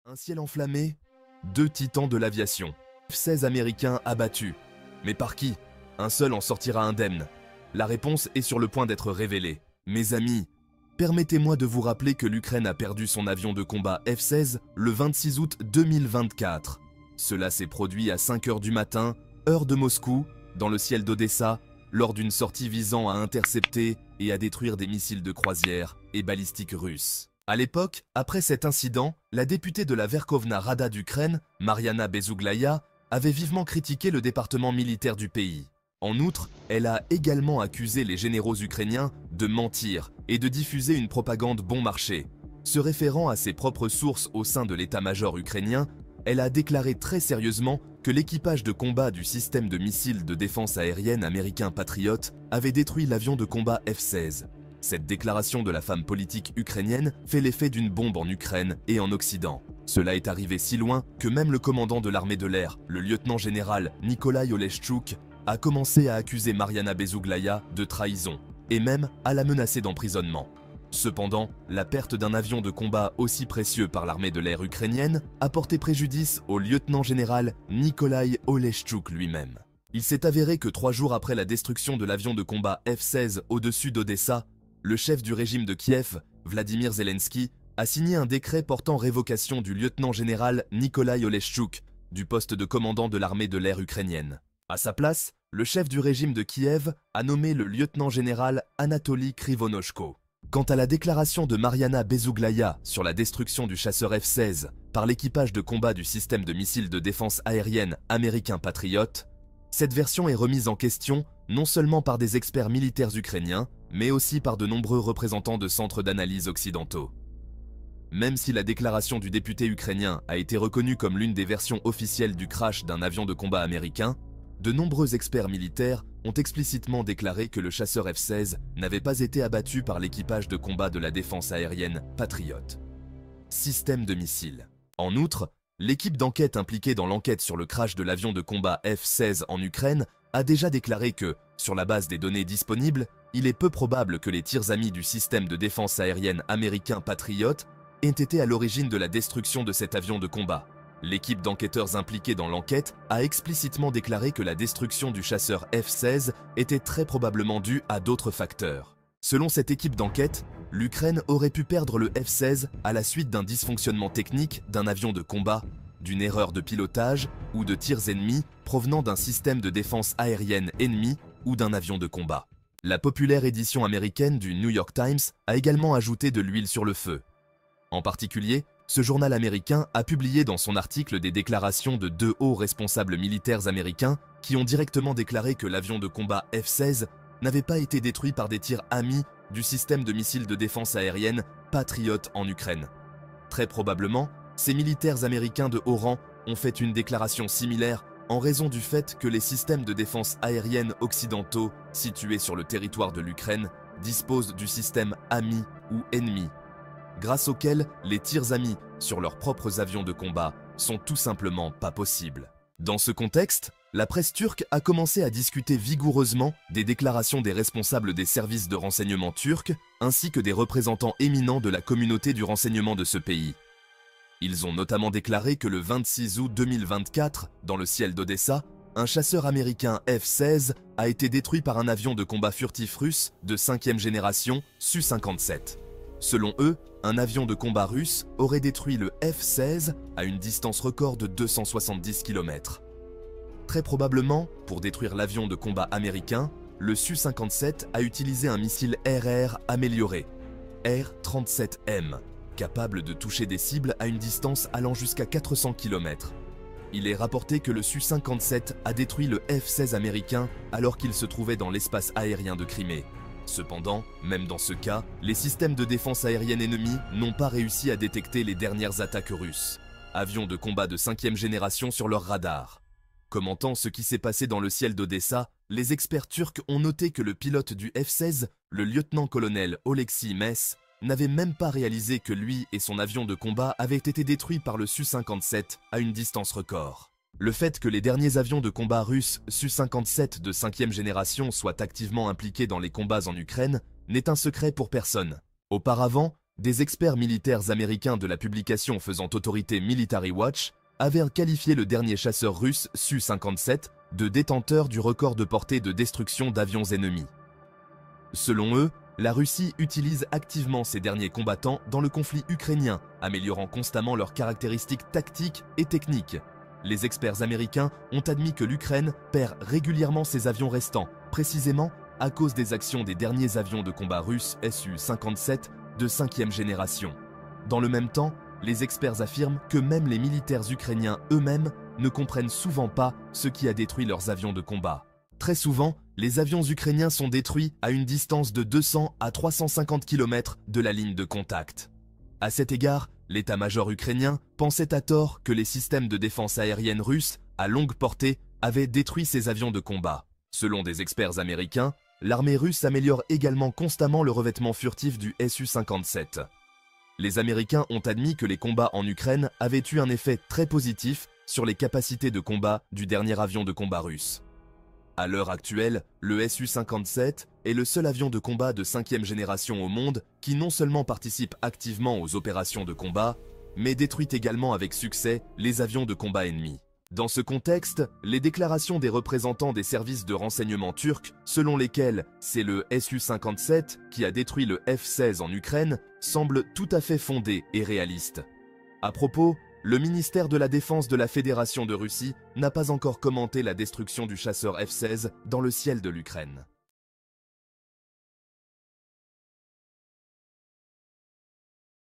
Un ciel enflammé, deux titans de l'aviation, F-16 américains abattus. Mais par qui? Un seul en sortira indemne. La réponse est sur le point d'être révélée. Mes amis, permettez-moi de vous rappeler que l'Ukraine a perdu son avion de combat F-16 le 26 août 2024. Cela s'est produit à 5 h du matin, heure de Moscou, dans le ciel d'Odessa, lors d'une sortie visant à intercepter et à détruire des missiles de croisière et balistiques russes. À l'époque, après cet incident, la députée de la Verkhovna Rada d'Ukraine, Mariana Bezuglaya, avait vivement critiqué le département militaire du pays. En outre, elle a également accusé les généraux ukrainiens de mentir et de diffuser une propagande bon marché. Se référant à ses propres sources au sein de l'état-major ukrainien, elle a déclaré très sérieusement que l'équipage de combat du système de missiles de défense aérienne américain Patriot avait détruit l'avion de combat F-16. Cette déclaration de la femme politique ukrainienne fait l'effet d'une bombe en Ukraine et en Occident. Cela est arrivé si loin que même le commandant de l'armée de l'air, le lieutenant-général Nikolai Oleshchuk, a commencé à accuser Mariana Bezuglaya de trahison et même à la menacer d'emprisonnement. Cependant, la perte d'un avion de combat aussi précieux par l'armée de l'air ukrainienne a porté préjudice au lieutenant-général Nikolai Oleshchuk lui-même. Il s'est avéré que 3 jours après la destruction de l'avion de combat F-16 au-dessus d'Odessa, le chef du régime de Kiev, Vladimir Zelensky, a signé un décret portant révocation du lieutenant-général Nikolai Oleshchuk du poste de commandant de l'armée de l'air ukrainienne. À sa place, le chef du régime de Kiev a nommé le lieutenant-général Anatoly Krivonoshko. Quant à la déclaration de Mariana Bezuglaya sur la destruction du chasseur F-16 par l'équipage de combat du système de missiles de défense aérienne américain Patriot, cette version est remise en question non seulement par des experts militaires ukrainiens, mais aussi par de nombreux représentants de centres d'analyse occidentaux. Même si la déclaration du député ukrainien a été reconnue comme l'une des versions officielles du crash d'un avion de combat américain, de nombreux experts militaires ont explicitement déclaré que le chasseur F-16 n'avait pas été abattu par l'équipage de combat de la défense aérienne Patriot. Système de missiles. En outre, l'équipe d'enquête impliquée dans l'enquête sur le crash de l'avion de combat F-16 en Ukraine a déjà déclaré que, sur la base des données disponibles, il est peu probable que les tirs amis du système de défense aérienne américain Patriot aient été à l'origine de la destruction de cet avion de combat. L'équipe d'enquêteurs impliqués dans l'enquête a explicitement déclaré que la destruction du chasseur F-16 était très probablement due à d'autres facteurs. Selon cette équipe d'enquête, l'Ukraine aurait pu perdre le F-16 à la suite d'un dysfonctionnement technique d'un avion de combat, d'une erreur de pilotage ou de tirs ennemis provenant d'un système de défense aérienne ennemi ou d'un avion de combat. La populaire édition américaine du New York Times a également ajouté de l'huile sur le feu. En particulier, ce journal américain a publié dans son article des déclarations de 2 hauts responsables militaires américains qui ont directement déclaré que l'avion de combat F-16 n'avait pas été détruit par des tirs amis du système de missiles de défense aérienne Patriot en Ukraine. Très probablement, ces militaires américains de haut rang ont fait une déclaration similaire en raison du fait que les systèmes de défense aérienne occidentaux situés sur le territoire de l'Ukraine disposent du système ami ou ennemi, grâce auquel les tirs amis sur leurs propres avions de combat sont tout simplement pas possibles. Dans ce contexte, la presse turque a commencé à discuter vigoureusement des déclarations des responsables des services de renseignement turcs ainsi que des représentants éminents de la communauté du renseignement de ce pays. Ils ont notamment déclaré que le 26 août 2024, dans le ciel d'Odessa, un chasseur américain F-16 a été détruit par un avion de combat furtif russe de 5e génération Su-57. Selon eux, un avion de combat russe aurait détruit le F-16 à une distance record de 270 km. Très probablement, pour détruire l'avion de combat américain, le Su-57 a utilisé un missile RR amélioré, R-37M, capable de toucher des cibles à une distance allant jusqu'à 400 km. Il est rapporté que le Su-57 a détruit le F-16 américain alors qu'il se trouvait dans l'espace aérien de Crimée. Cependant, même dans ce cas, les systèmes de défense aérienne ennemis n'ont pas réussi à détecter les dernières attaques russes. Avions de combat de 5e génération sur leur radar. Commentant ce qui s'est passé dans le ciel d'Odessa, les experts turcs ont noté que le pilote du F-16, le lieutenant-colonel Oleksiy Mess, n'avait même pas réalisé que lui et son avion de combat avaient été détruits par le Su-57 à une distance record. Le fait que les derniers avions de combat russes Su-57 de 5e génération soient activement impliqués dans les combats en Ukraine n'est un secret pour personne. Auparavant, Des experts militaires américains de la publication faisant autorité Military Watch avaient qualifié le dernier chasseur russe Su-57 de détenteur du record de portée de destruction d'avions ennemis. Selon eux, la Russie utilise activement ces derniers combattants dans le conflit ukrainien, améliorant constamment leurs caractéristiques tactiques et techniques. Les experts américains ont admis que l'Ukraine perd régulièrement ses avions restants, précisément à cause des actions des derniers avions de combat russes Su-57 de 5e génération. Dans le même temps, les experts affirment que même les militaires ukrainiens eux-mêmes ne comprennent souvent pas ce qui a détruit leurs avions de combat. Très souvent, les avions ukrainiens sont détruits à une distance de 200 à 350 km de la ligne de contact. À cet égard, l'état-major ukrainien pensait à tort que les systèmes de défense aérienne russes à longue portée avaient détruit ces avions de combat. Selon des experts américains, l'armée russe améliore également constamment le revêtement furtif du Su-57. Les Américains ont admis que les combats en Ukraine avaient eu un effet très positif sur les capacités de combat du dernier avion de combat russe. À l'heure actuelle, le Su-57 est le seul avion de combat de 5e génération au monde qui non seulement participe activement aux opérations de combat, mais détruit également avec succès les avions de combat ennemis. Dans ce contexte, les déclarations des représentants des services de renseignement turcs, selon lesquels c'est le Su-57 qui a détruit le F-16 en Ukraine, semblent tout à fait fondées et réalistes. À propos, le ministère de la Défense de la Fédération de Russie n'a pas encore commenté la destruction du chasseur F-16 dans le ciel de l'Ukraine.